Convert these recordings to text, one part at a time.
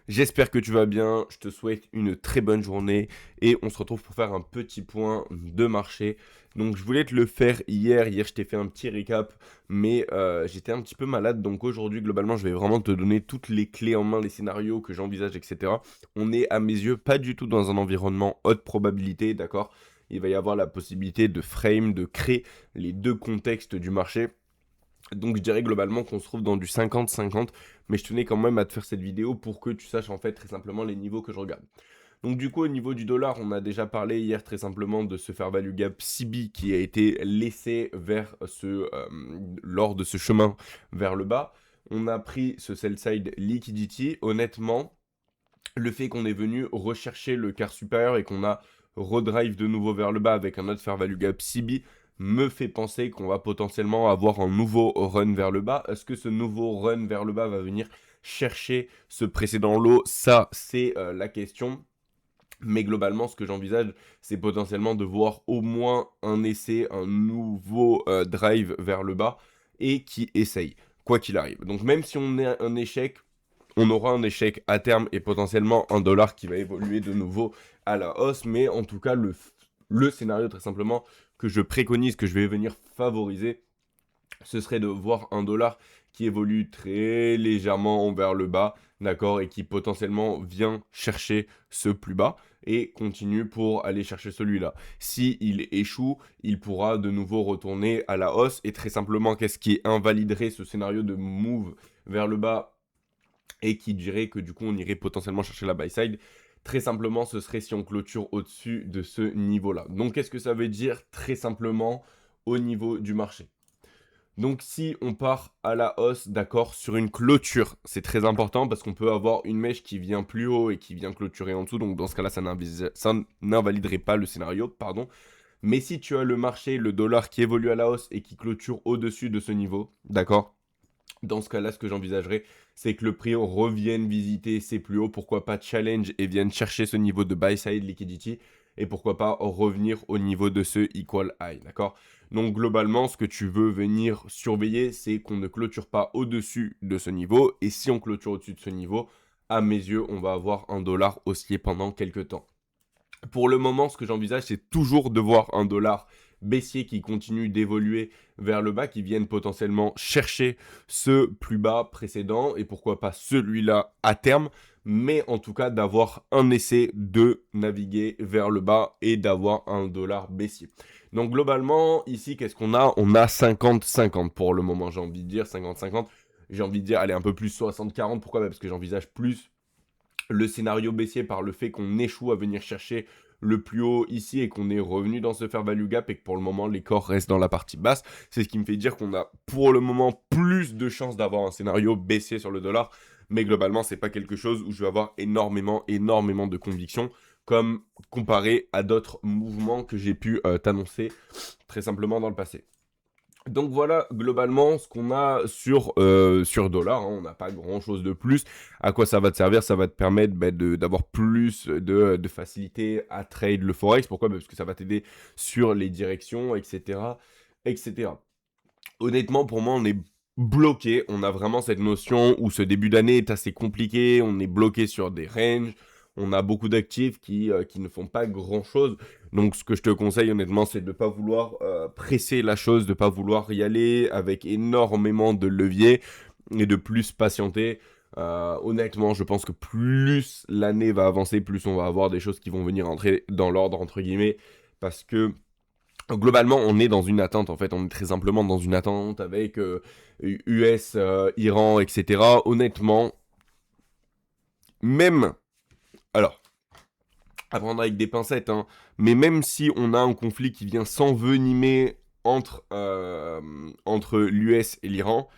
J'espère que tu vas bien, je te souhaite une très bonne journée et on se retrouve pour faire un petit point de marché. Donc je voulais te le faire hier je t'ai fait un petit récap, mais j'étais un petit peu malade, donc aujourd'hui globalement je vais vraiment te donner toutes les clés en main, les scénarios que j'envisage, etc. On est à mes yeux pas du tout dans un environnement haute probabilité, d'accord? Il va y avoir la possibilité de frame, de créer les deux contextes du marché. Donc je dirais globalement qu'on se trouve dans du 50-50, mais je tenais quand même à te faire cette vidéo pour que tu saches en fait très simplement les niveaux que je regarde. Donc du coup au niveau du dollar, on a déjà parlé hier très simplement de ce fair value gap CB qui a été laissé vers lors de ce chemin vers le bas. On a pris ce sell side liquidity. Honnêtement, le fait qu'on est venu rechercher le quart supérieur et qu'on a redrive de nouveau vers le bas avec un autre fair value gap CB me fait penser qu'on va potentiellement avoir un nouveau run vers le bas. Est-ce que ce nouveau run vers le bas va venir chercher ce précédent lot? Ça, c'est la question. Mais globalement, ce que j'envisage, c'est potentiellement de voir au moins un essai, un nouveau drive vers le bas et qui essaye, quoi qu'il arrive. Donc même si on est un échec, on aura un échec à terme et potentiellement un dollar qui va évoluer de nouveau à la hausse. Mais en tout cas, le scénario très simplement que je préconise, que je vais venir favoriser, ce serait de voir un dollar qui évolue très légèrement vers le bas, d'accord, et qui potentiellement vient chercher ce plus bas et continue pour aller chercher celui-là. Si il échoue, il pourra de nouveau retourner à la hausse et très simplement, qu'est-ce qui invaliderait ce scénario de move vers le bas et qui dirait que du coup on irait potentiellement chercher la buy side. Très simplement, ce serait si on clôture au-dessus de ce niveau-là. Donc, qu'est-ce que ça veut dire très simplement au niveau du marché? Donc, si on part à la hausse, d'accord, sur une clôture, c'est très important parce qu'on peut avoir une mèche qui vient plus haut et qui vient clôturer en dessous. Donc, dans ce cas-là, ça n'invaliderait pas le scénario, pardon. Mais si tu as le marché, le dollar qui évolue à la hausse et qui clôture au-dessus de ce niveau, d'accord, dans ce cas-là, ce que j'envisagerais, c'est que le prix revienne visiter ses plus hauts, pourquoi pas challenge et vienne chercher ce niveau de buy side liquidity, et pourquoi pas revenir au niveau de ce equal high, d'accord? Donc globalement, ce que tu veux venir surveiller, c'est qu'on ne clôture pas au-dessus de ce niveau, et si on clôture au-dessus de ce niveau, à mes yeux, on va avoir un dollar osciller pendant quelques temps. Pour le moment, ce que j'envisage, c'est toujours de voir un dollar baissier qui continue d'évoluer vers le bas, qui vienne potentiellement chercher ce plus bas précédent et pourquoi pas celui-là à terme, mais en tout cas d'avoir un essai de naviguer vers le bas et d'avoir un dollar baissier. Donc globalement, ici, qu'est-ce qu'on a? On a 50-50 pour le moment, j'ai envie de dire 50-50. J'ai envie de dire, allez, un peu plus 60-40. Pourquoi? Parce que j'envisage plus le scénario baissier par le fait qu'on échoue à venir chercher le plus haut ici et qu'on est revenu dans ce fair value gap et que pour le moment les corps restent dans la partie basse. C'est ce qui me fait dire qu'on a pour le moment plus de chances d'avoir un scénario baissier sur le dollar. Mais globalement, c'est pas quelque chose où je vais avoir énormément de conviction comme comparé à d'autres mouvements que j'ai pu t'annoncer très simplement dans le passé. Donc voilà globalement ce qu'on a sur dollar, hein. On n'a pas grand chose de plus. À quoi ça va te servir? Ça va te permettre d'avoir plus de facilité à trade le forex. Pourquoi? Parce que ça va t'aider sur les directions, etc., etc. Honnêtement, pour moi, on est bloqué. On a vraiment cette notion où ce début d'année est assez compliqué. On est bloqué sur des ranges. On a beaucoup d'actifs qui ne font pas grand-chose. Donc, ce que je te conseille, honnêtement, c'est de ne pas vouloir presser la chose, de ne pas vouloir y aller avec énormément de levier et de plus patienter. Honnêtement, je pense que plus l'année va avancer, plus on va avoir des choses qui vont venir entrer dans l'ordre, entre guillemets, parce que globalement, on est dans une attente, en fait, on est très simplement dans une attente avec US, Iran, etc. Honnêtement, même, alors, à prendre avec des pincettes, hein, mais même si on a un conflit qui vient s'envenimer entre l'US et l'Iran,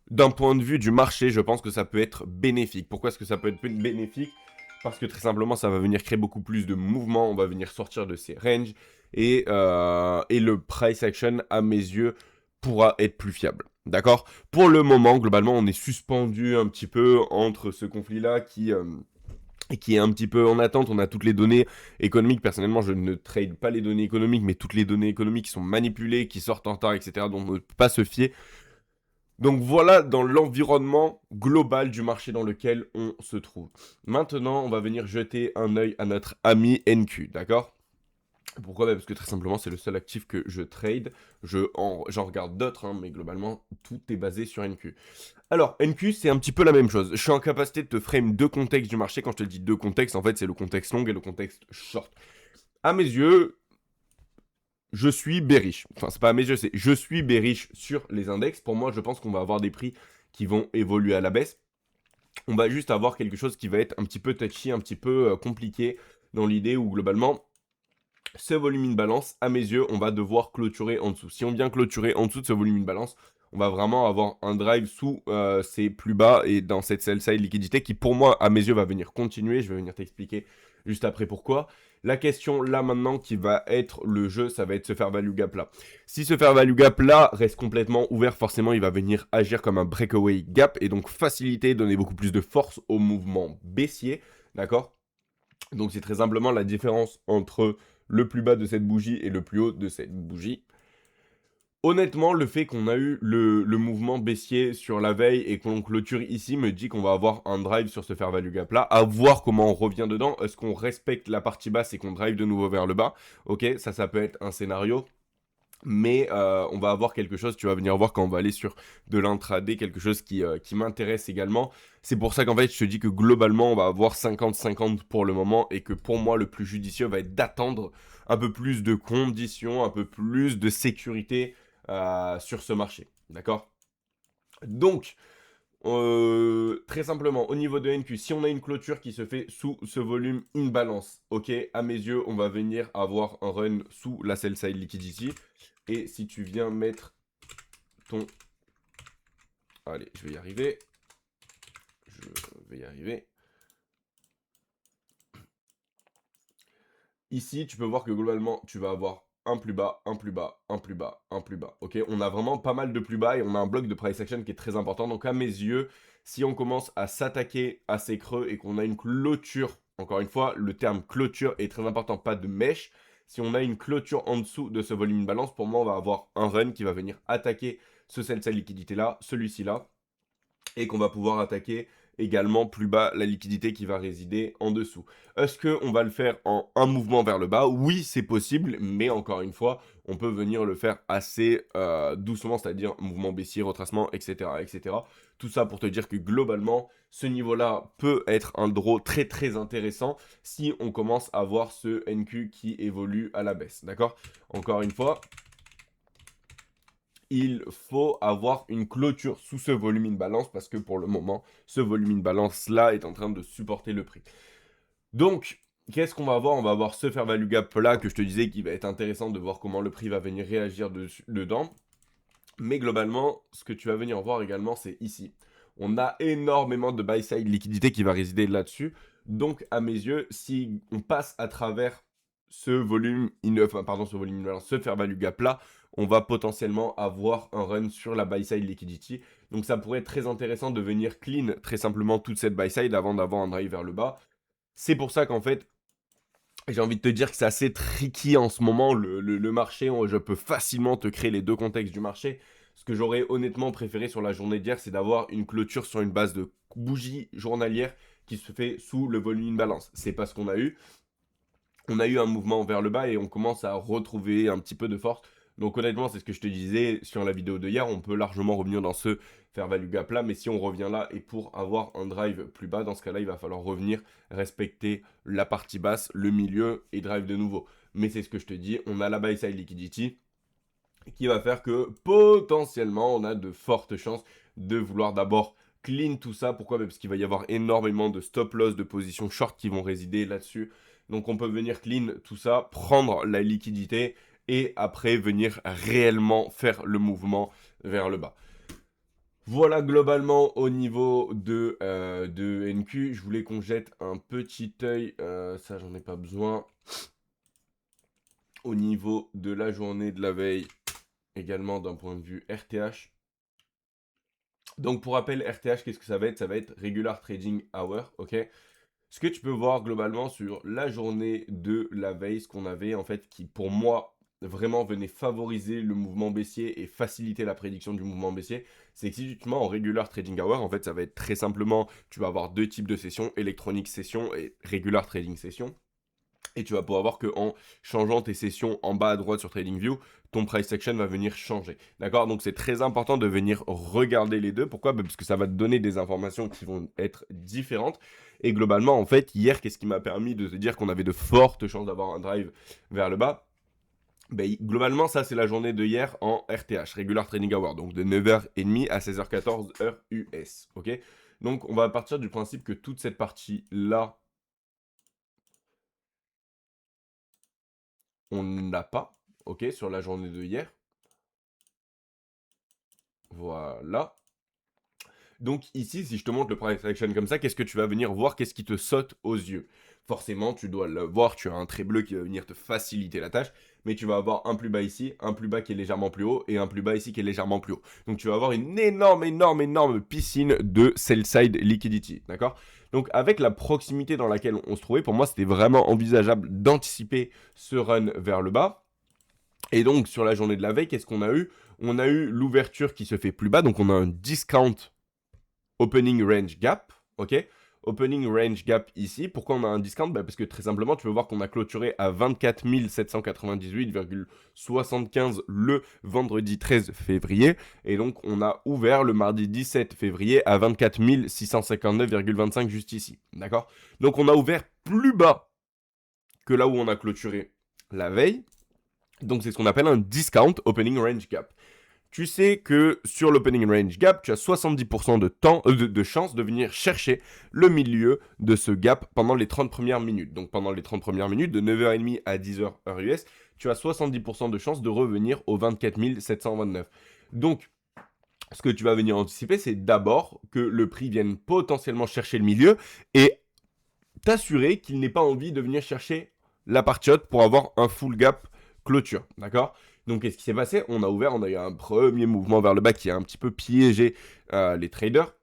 d'un point de vue du marché, je pense que ça peut être bénéfique. Pourquoi est-ce que ça peut être bénéfique? Parce que très simplement, ça va venir créer beaucoup plus de mouvements, on va venir sortir de ces ranges, et le price action, à mes yeux, pourra être plus fiable. D'accord? Pour le moment, globalement, on est suspendu un petit peu entre ce conflit-là qui est un petit peu en attente. On a toutes les données économiques. Personnellement, je ne trade pas les données économiques, mais toutes les données économiques qui sont manipulées, qui sortent en retard, etc., dont on ne peut pas se fier. Donc voilà dans l'environnement global du marché dans lequel on se trouve. Maintenant, on va venir jeter un œil à notre ami NQ, d'accord? Pourquoi? Bah, parce que très simplement, c'est le seul actif que je trade. J'en regarde d'autres, hein, mais globalement, tout est basé sur NQ. Alors, NQ, c'est un petit peu la même chose. Je suis en capacité de te frame deux contextes du marché. Quand je te dis deux contextes, en fait, c'est le contexte long et le contexte short. À mes yeux, je suis bearish. Enfin, c'est pas à mes yeux, c'est je suis bearish sur les index. Pour moi, je pense qu'on va avoir des prix qui vont évoluer à la baisse. On va juste avoir quelque chose qui va être un petit peu touchy, un petit peu compliqué dans l'idée où globalement, ce volume in balance, à mes yeux, on va devoir clôturer en dessous. Si on vient clôturer en dessous de ce volume in balance, on va vraiment avoir un drive sous ces plus bas et dans cette sell side liquidité qui, pour moi, à mes yeux, va venir continuer. Je vais venir t'expliquer juste après pourquoi. La question là maintenant qui va être le jeu, ça va être ce fair value gap là. Si ce fair value gap là reste complètement ouvert, forcément il va venir agir comme un breakaway gap et donc faciliter, donner beaucoup plus de force au mouvement baissier, d'accord? Donc c'est très simplement la différence entre le plus bas de cette bougie et le plus haut de cette bougie. Honnêtement, le fait qu'on a eu le mouvement baissier sur la veille et qu'on clôture ici me dit qu'on va avoir un drive sur ce fair value gap là, à voir comment on revient dedans. Est-ce qu'on respecte la partie basse et qu'on drive de nouveau vers le bas? Ok, ça peut être un scénario. Mais on va avoir quelque chose, tu vas venir voir quand on va aller sur de l'intraday, quelque chose qui m'intéresse également. C'est pour ça qu'en fait, je te dis que globalement, on va avoir 50-50 pour le moment et que pour moi, le plus judicieux va être d'attendre un peu plus de conditions, un peu plus de sécurité sur ce marché. D'accord? Donc, très simplement, au niveau de NQ, si on a une clôture qui se fait sous ce volume in balance, ok, à mes yeux, on va venir avoir un run sous la sell side liquidity. Et si tu viens mettre ton... Allez, je vais y arriver. Je vais y arriver. Ici, tu peux voir que globalement, tu vas avoir un plus bas, un plus bas, un plus bas, un plus bas. Ok, on a vraiment pas mal de plus bas et on a un bloc de price action qui est très important. Donc à mes yeux, si on commence à s'attaquer à ces creux et qu'on a une clôture, encore une fois, le terme clôture est très important, pas de mèche. Si on a une clôture en dessous de ce volume de balance, pour moi, on va avoir un run qui va venir attaquer ce sell side liquidité là, celui-ci là, et qu'on va pouvoir attaquer également plus bas la liquidité qui va résider en dessous. Est-ce qu'on va le faire en un mouvement vers le bas? Oui, c'est possible, mais encore une fois, on peut venir le faire assez doucement, c'est-à-dire mouvement baissier, retracement, etc., etc. Tout ça pour te dire que globalement, ce niveau-là peut être un draw très très intéressant si on commence à voir ce NQ qui évolue à la baisse, d'accord? Encore une fois, il faut avoir une clôture sous ce volume in balance parce que pour le moment, ce volume in balance là est en train de supporter le prix. Donc, qu'est-ce qu'on va avoir? On va avoir ce fair value gap là que je te disais qui va être intéressant de voir comment le prix va venir réagir dedans. Mais globalement, ce que tu vas venir voir également, c'est ici. On a énormément de buy side liquidité qui va résider là-dessus. Donc, à mes yeux, si on passe à travers ce volume, ce volume in balance, ce fair value gap là, on va potentiellement avoir un run sur la buy side liquidity. Donc, ça pourrait être très intéressant de venir clean très simplement toute cette buy side avant d'avoir un drive vers le bas. C'est pour ça qu'en fait, j'ai envie de te dire que c'est assez tricky en ce moment, le marché. Je peux facilement te créer les deux contextes du marché. Ce que j'aurais honnêtement préféré sur la journée d'hier, c'est d'avoir une clôture sur une base de bougie journalière qui se fait sous le volume balance. C'est pas ce qu'on a eu. On a eu un mouvement vers le bas et on commence à retrouver un petit peu de force. Donc honnêtement, c'est ce que je te disais sur la vidéo de hier, on peut largement revenir dans ce fair value gap là, mais si on revient là et pour avoir un drive plus bas, dans ce cas-là, il va falloir revenir respecter la partie basse, le milieu et drive de nouveau. Mais c'est ce que je te dis, on a la buy side liquidity qui va faire que potentiellement on a de fortes chances de vouloir d'abord clean tout ça. Pourquoi? Parce qu'il va y avoir énormément de stop loss, de positions short qui vont résider là-dessus. Donc on peut venir clean tout ça, prendre la liquidité et après venir réellement faire le mouvement vers le bas. Voilà globalement au niveau de NQ. Je voulais qu'on jette un petit œil, ça j'en ai pas besoin. Au niveau de la journée de la veille, également d'un point de vue RTH. Donc pour rappel, RTH, qu'est-ce que ça va être? Ça va être Regular Trading Hour, ok? Ce que tu peux voir globalement sur la journée de la veille, ce qu'on avait en fait, qui pour moi vraiment venait favoriser le mouvement baissier et faciliter la prédiction du mouvement baissier, c'est que si tu te mets en regular trading hour, en fait, ça va être très simplement, tu vas avoir deux types de sessions, electronic session et regular trading session. Et tu vas pouvoir voir qu'en changeant tes sessions en bas à droite sur TradingView, ton price action va venir changer. D'accord? Donc c'est très important de venir regarder les deux. Pourquoi? Parce que ça va te donner des informations qui vont être différentes. Et globalement, en fait, hier, qu'est-ce qui m'a permis de te dire qu'on avait de fortes chances d'avoir un drive vers le bas? Ben, globalement, ça, c'est la journée de hier en RTH, Regular Trading Hour, donc de 9h30 à 16h14 heure US. Ok? Donc, on va partir du principe que toute cette partie-là, on n'a pas, ok, sur la journée de hier. Voilà. Donc ici, si je te montre le price action comme ça, qu'est-ce que tu vas venir voir? Qu'est-ce qui te saute aux yeux? Forcément, tu dois le voir, tu as un trait bleu qui va venir te faciliter la tâche, mais tu vas avoir un plus bas ici, un plus bas qui est légèrement plus haut, et un plus bas ici qui est légèrement plus haut. Donc tu vas avoir une énorme piscine de sell-side liquidity, d'accord? Donc avec la proximité dans laquelle on se trouvait, pour moi, c'était vraiment envisageable d'anticiper ce run vers le bas. Et donc, sur la journée de la veille, qu'est-ce qu'on a eu? On a eu l'ouverture qui se fait plus bas, donc on a un discount opening range gap, ok? Opening range gap ici. Pourquoi on a un discount? Parce que très simplement, tu peux voir qu'on a clôturé à 24 798,75 le vendredi 13 février. Et donc, on a ouvert le mardi 17 février à 24 659,25 juste ici. D'accord? Donc, on a ouvert plus bas que là où on a clôturé la veille. Donc, c'est ce qu'on appelle un discount opening range gap. Tu sais que sur l'opening range gap, tu as 70% de chance de venir chercher le milieu de ce gap pendant les 30 premières minutes. Donc pendant les 30 premières minutes, de 9h30 à 10h heure US, tu as 70% de chance de revenir aux 24 729. Donc, ce que tu vas venir anticiper, c'est d'abord que le prix vienne potentiellement chercher le milieu et t'assurer qu'il n'ait pas envie de venir chercher la partie haute pour avoir un full gap clôture. D'accord? Donc, qu'est-ce qui s'est passé? On a ouvert, on a eu un premier mouvement vers le bas qui a un petit peu piégé les traders.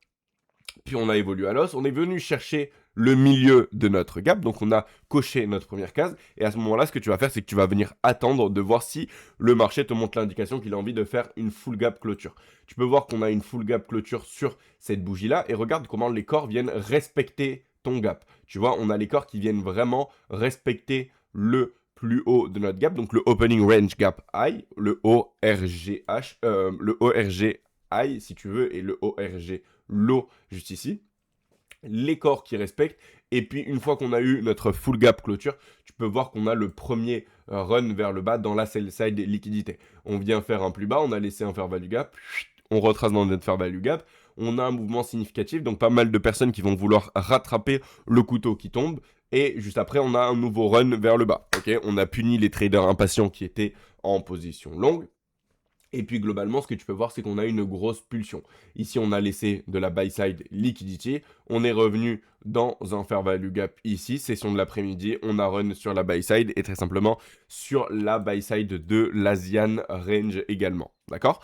Puis, on a évolué à l'os. On est venu chercher le milieu de notre gap. Donc, on a coché notre première case. Et à ce moment-là, ce que tu vas faire, c'est que tu vas venir attendre de voir si le marché te montre l'indication qu'il a envie de faire une full gap clôture. Tu peux voir qu'on a une full gap clôture sur cette bougie-là. Et regarde comment les corps viennent respecter ton gap. Tu vois, on a les corps qui viennent vraiment respecter le plus haut de notre gap, donc le opening range gap high, le ORGH, le ORG high si tu veux, et le ORG low juste ici. Les corps qui respectent, et puis une fois qu'on a eu notre full gap clôture, tu peux voir qu'on a le premier run vers le bas dans la sell side liquidité. On vient faire un plus bas, on a laissé un fair value gap, on retrace dans notre fair value gap, on a un mouvement significatif, donc pas mal de personnes qui vont vouloir rattraper le couteau qui tombe, et juste après, on a un nouveau run vers le bas. Ok, on a puni les traders impatients qui étaient en position longue. Et puis globalement, ce que tu peux voir, c'est qu'on a une grosse pulsion. Ici, on a laissé de la buy side liquidity. On est revenu dans un fair value gap ici, session de l'après-midi. On a run sur la buy side et très simplement sur la buy side de l'Asian range également. D'accord?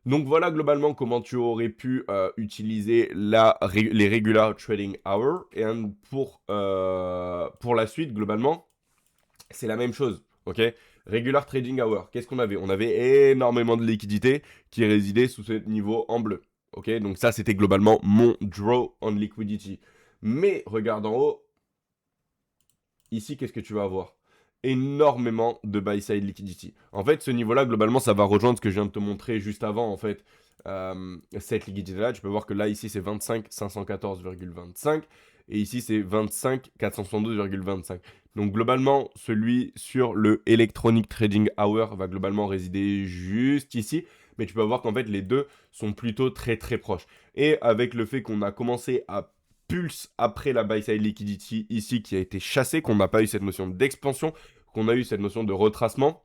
Donc voilà globalement comment tu aurais pu utiliser les regular trading hours. Et pour la suite, globalement, c'est la même chose. Ok? Regular trading hour. Qu'est-ce qu'on avait? On avait énormément de liquidités qui résidaient sous ce niveau en bleu. Ok? Donc ça, c'était globalement mon draw on liquidity. Mais regarde en haut. Ici, qu'est-ce que tu vas avoir? Énormément de buy side liquidity. En fait, ce niveau-là, globalement, ça va rejoindre ce que je viens de te montrer juste avant, en fait. Cette liquidité-là, tu peux voir que là, ici, c'est 25 514,25. Et ici, c'est 25 472,25. Donc, globalement, celui sur le Electronic Trading Hour va globalement résider juste ici. Mais tu peux voir qu'en fait, les deux sont plutôt très, très proches. Et avec le fait qu'on a commencé à pulse après la buy side liquidity ici qui a été chassée, qu'on n'a pas eu cette notion d'expansion, qu'on a eu cette notion de retracement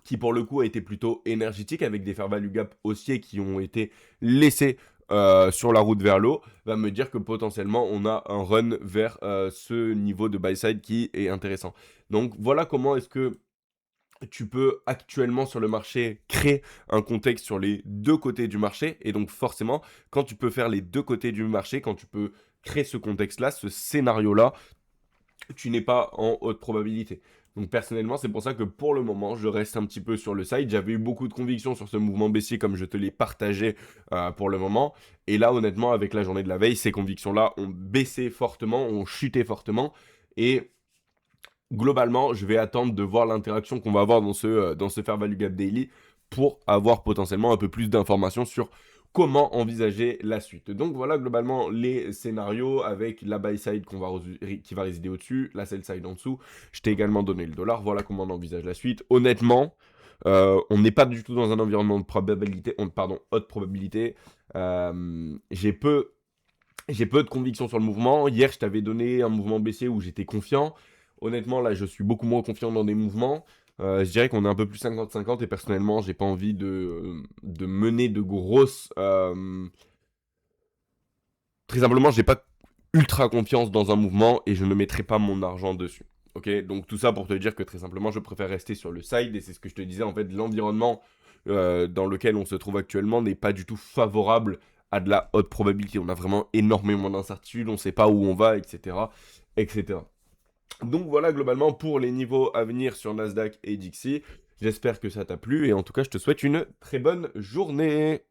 qui pour le coup a été plutôt énergétique avec des fair value gap haussiers qui ont été laissés sur la route vers l'eau, va me dire que potentiellement on a un run vers ce niveau de buy side qui est intéressant. Donc voilà comment est-ce que tu peux actuellement sur le marché créer un contexte sur les deux côtés du marché. Et donc forcément, quand tu peux faire les deux côtés du marché, quand tu peux créer ce contexte-là, ce scénario-là, tu n'es pas en haute probabilité. Donc personnellement, c'est pour ça que pour le moment, je reste un petit peu sur le side. J'avais eu beaucoup de conviction sur ce mouvement baissier comme je te l'ai partagé pour le moment. Et là, honnêtement, avec la journée de la veille, ces convictions-là ont baissé fortement, ont chuté fortement. Et globalement, je vais attendre de voir l'interaction qu'on va avoir dans ce Fair Value Gap Daily pour avoir potentiellement un peu plus d'informations sur comment envisager la suite. Donc voilà globalement les scénarios avec la buy side qui va résider au-dessus, la sell side en dessous. Je t'ai également donné le dollar, voilà comment on envisage la suite. Honnêtement, on n'est pas du tout dans un environnement de probabilité, pardon, haute probabilité. J'ai peu de conviction sur le mouvement. Hier, je t'avais donné un mouvement baissier où j'étais confiant. Honnêtement, là, je suis beaucoup moins confiant dans des mouvements. Je dirais qu'on est un peu plus 50-50 et personnellement, j'ai pas envie de mener de grosses. Très simplement, j'ai pas ultra confiance dans un mouvement et je ne mettrai pas mon argent dessus. Ok, donc tout ça pour te dire que très simplement, je préfère rester sur le side et c'est ce que je te disais en fait, l'environnement dans lequel on se trouve actuellement n'est pas du tout favorable à de la haute probabilité. On a vraiment énormément d'incertitudes, on ne sait pas où on va, etc., etc. Donc voilà globalement pour les niveaux à venir sur Nasdaq et Dixie. J'espère que ça t'a plu et en tout cas, je te souhaite une très bonne journée.